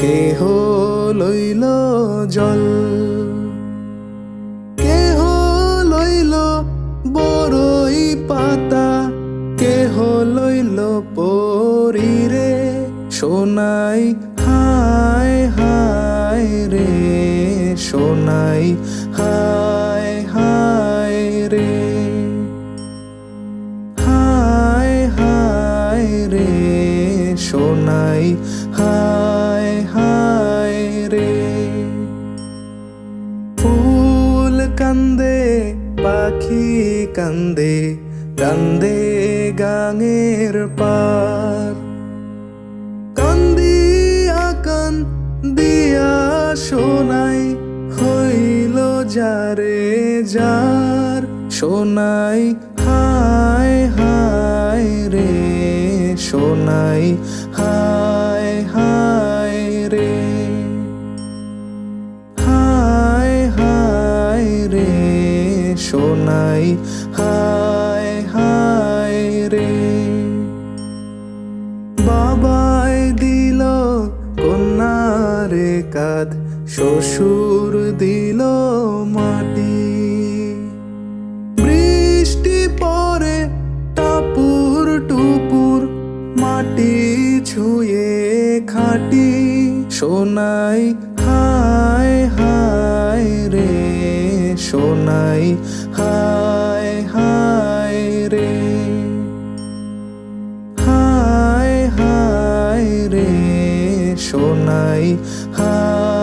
কেহ লইল জল, কেহ লইল বরই পাতা, কেহ লইল পরিরে সোনাই হায় হায় রে, সোনাই হায় হায় রে, হায় হায় রে, সোনাই হায় হায় রে। ফুল কান্দে পাখি কান্দে, কান্দে গাঙের পার, কান্দিয়া কান দিয়া সোনাই হইল যারে যার, সোনাই হায় হায় রে, সোনাই হায় হায় রে, হায় হায় রে, সোনাই হায় হায় রে। বাবাই দিল কন্যারে কাঁধ, শ্বশুর দিল মাটি, বৃষ্টি পরে টাপুর টুপুর, মাটি ছুঁয়ে খাটি, সোনাই হায় হায় রে, সোনাই হায় হায় রে, হায় হায় রে, সোনাই হায়